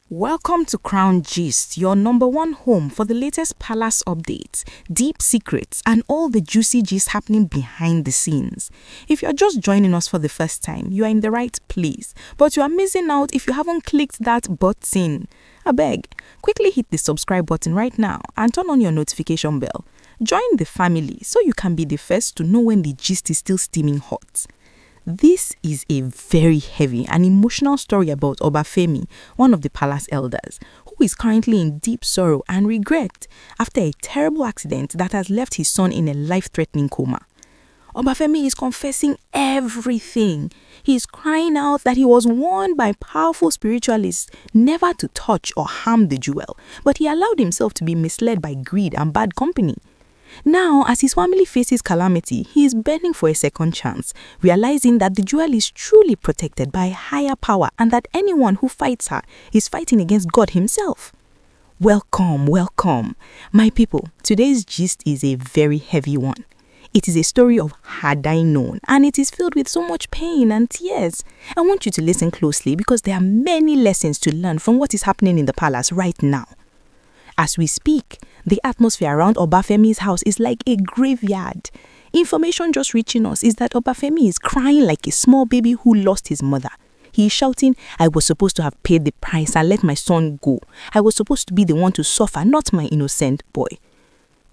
Welcome to Crown Gist, your number one home for the latest palace updates, deep secrets, and all the juicy gist happening behind the scenes. If you're just joining us for the first time, you are in the right place, but you are missing out if you haven't clicked that button. I beg, quickly hit the subscribe button right now and turn on your notification bell. Join the family so you can be the first to know when the gist is still steaming hot. This is a very heavy and emotional story about Oba Femi, one of the palace elders, who is currently in deep sorrow and regret after a terrible accident that has left his son in a life-threatening coma. Oba Femi is confessing everything. He is crying out that he was warned by powerful spiritualists never to touch or harm the jewel, but he allowed himself to be misled by greed and bad company. Now, as his family faces calamity, he is begging for a second chance, realizing that the jewel is truly protected by a higher power and that anyone who fights her is fighting against God himself. Welcome, welcome. My people, today's gist is a very heavy one. It is a story of had I known, and it is filled with so much pain and tears. I want you to listen closely because there are many lessons to learn from what is happening in the palace right now. As we speak, the atmosphere around Oba Femi's house is like a graveyard. Information just reaching us is that Oba Femi is crying like a small baby who lost his mother. He is shouting, "I was supposed to have paid the price and let my son go. I was supposed to be the one to suffer, not my innocent boy."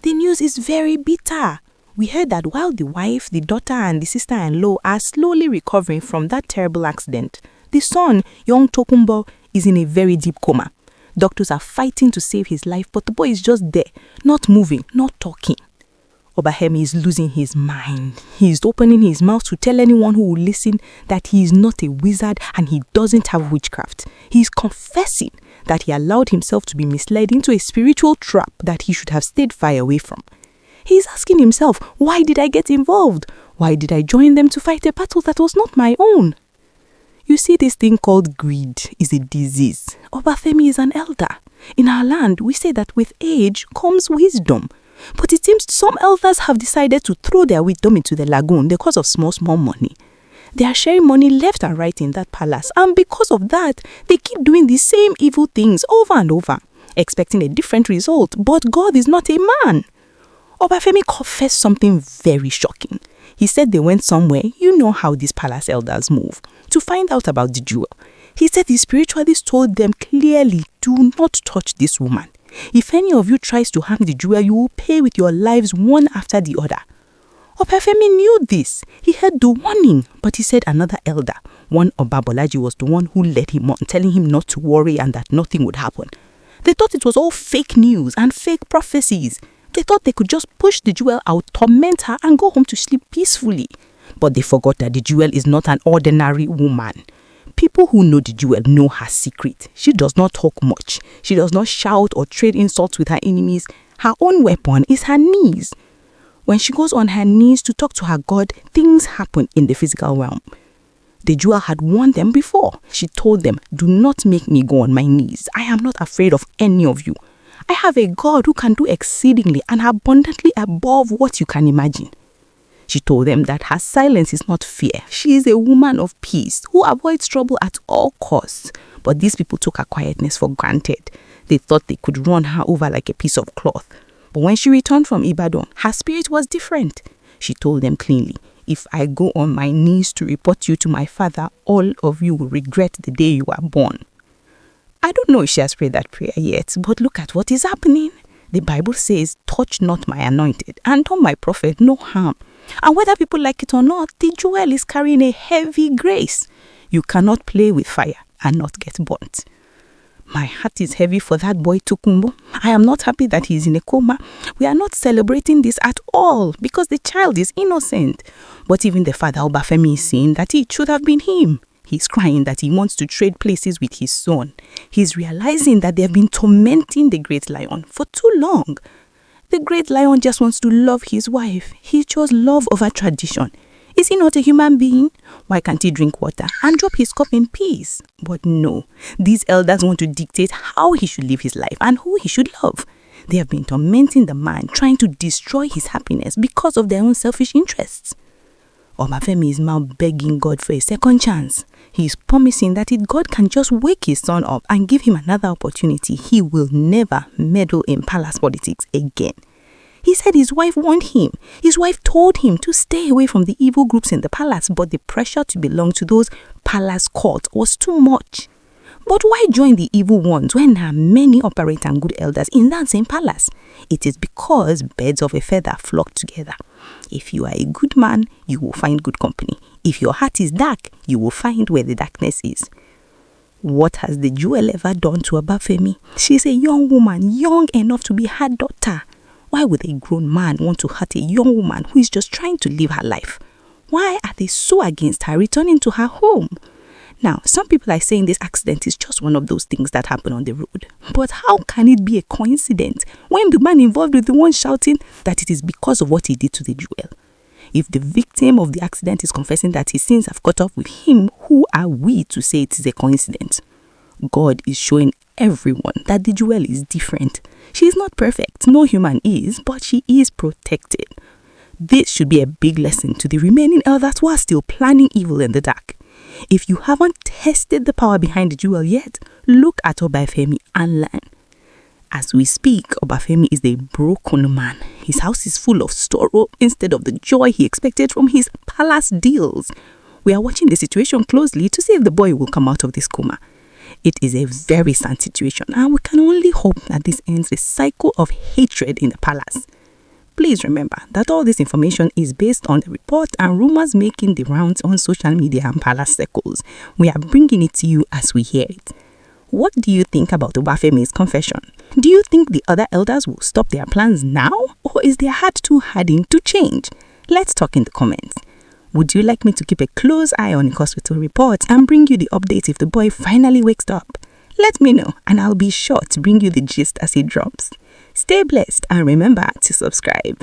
The news is very bitter. We heard that while the wife, the daughter and the sister-in-law are slowly recovering from that terrible accident, the son, young Tokumbo, is in a very deep coma. Doctors are fighting to save his life, but the boy is just there, not moving, not talking. Oba Femi is losing his mind. He is opening his mouth to tell anyone who will listen that he is not a wizard and he doesn't have witchcraft. He is confessing that he allowed himself to be misled into a spiritual trap that he should have stayed far away from. He is asking himself, why did I get involved? Why did I join them to fight a battle that was not my own? You see, this thing called greed is a disease. Oba Femi is an elder. In our land, we say that with age comes wisdom. But it seems some elders have decided to throw their wisdom into the lagoon because of small money. They are sharing money left and right in that palace, and because of that, they keep doing the same evil things over and over, expecting a different result. But God is not a man. Oba Femi confessed something very shocking. He said they went somewhere, you know how these palace elders move, to find out about the jewel. He said the spiritualist told them clearly, do not touch this woman. If any of you tries to harm the jewel, you will pay with your lives one after the other. Oba Femi knew this. He heard the warning, but he said another elder, one Oba Bolaji, was the one who led him on, telling him not to worry and that nothing would happen. They thought it was all fake news and fake prophecies. They thought they could just push the jewel out, torment her, and go home to sleep peacefully. But they forgot that the jewel is not an ordinary woman. People who know the jewel know her secret. She does not talk much. She does not shout or trade insults with her enemies. Her own weapon is her knees. When she goes on her knees to talk to her God, things happen in the physical realm. The jewel had warned them before. She told them, do not make me go on my knees. I am not afraid of any of you. I have a God who can do exceedingly and abundantly above what you can imagine. She told them that her silence is not fear. She is a woman of peace who avoids trouble at all costs. But these people took her quietness for granted. They thought they could run her over like a piece of cloth. But when she returned from Ibadan, her spirit was different. She told them cleanly, if I go on my knees to report you to my father, all of you will regret the day you were born. I don't know if she has prayed that prayer yet, but look at what is happening. The Bible says, touch not my anointed and do my prophet no harm. And whether people like it or not, the jewel is carrying a heavy grace. You cannot play with fire and not get burnt. My heart is heavy for that boy Tokumbo. I am not happy that he is in a coma. We are not celebrating this at all because the child is innocent. But even the father Oba Femi is saying that it should have been him. He's crying that he wants to trade places with his son. He's realizing that they have been tormenting the great lion for too long. The great lion just wants to love his wife. He chose love over tradition. Is he not a human being? Why can't he drink water and drop his cup in peace? But no, these elders want to dictate how he should live his life and who he should love. They have been tormenting the man, trying to destroy his happiness because of their own selfish interests. Oba Femi is now begging God for a second chance. He is promising that if God can just wake his son up and give him another opportunity, he will never meddle in palace politics again. He said his wife warned him. His wife told him to stay away from the evil groups in the palace, but the pressure to belong to those palace courts was too much. But why join the evil ones when there are many upright and good elders in that same palace? It is because birds of a feather flock together. If you are a good man, you will find good company. If your heart is dark, you will find where the darkness is. What has the jewel ever done to Oba Femi? She is a young woman, young enough to be her daughter. Why would a grown man want to hurt a young woman who is just trying to live her life? Why are they so against her returning to her home? Now, some people are saying this accident is just one of those things that happen on the road. But how can it be a coincidence when the man involved is the one shouting that it is because of what he did to the jewel? If the victim of the accident is confessing that his sins have caught up with him, who are we to say it is a coincidence? God is showing everyone that the jewel is different. She is not perfect, no human is, but she is protected. This should be a big lesson to the remaining elders who are still planning evil in the dark. If you haven't tested the power behind the jewel yet, look at Oba Femi and learn. As we speak, Oba Femi is a broken man. His house is full of sorrow instead of the joy he expected from his palace deals. We are watching the situation closely to see if the boy will come out of this coma. It is a very sad situation, and we can only hope that this ends a cycle of hatred in the palace. Please remember that all this information is based on the report and rumors making the rounds on social media and palace circles. We are bringing it to you as we hear it. What do you think about Oba Femi's confession? Do you think the other elders will stop their plans now, or is their heart too hardened to change? Let's talk in the comments. Would you like me to keep a close eye on the hospital report and bring you the update if the boy finally wakes up? Let me know and I'll be sure to bring you the gist as it drops. Stay blessed and remember to subscribe.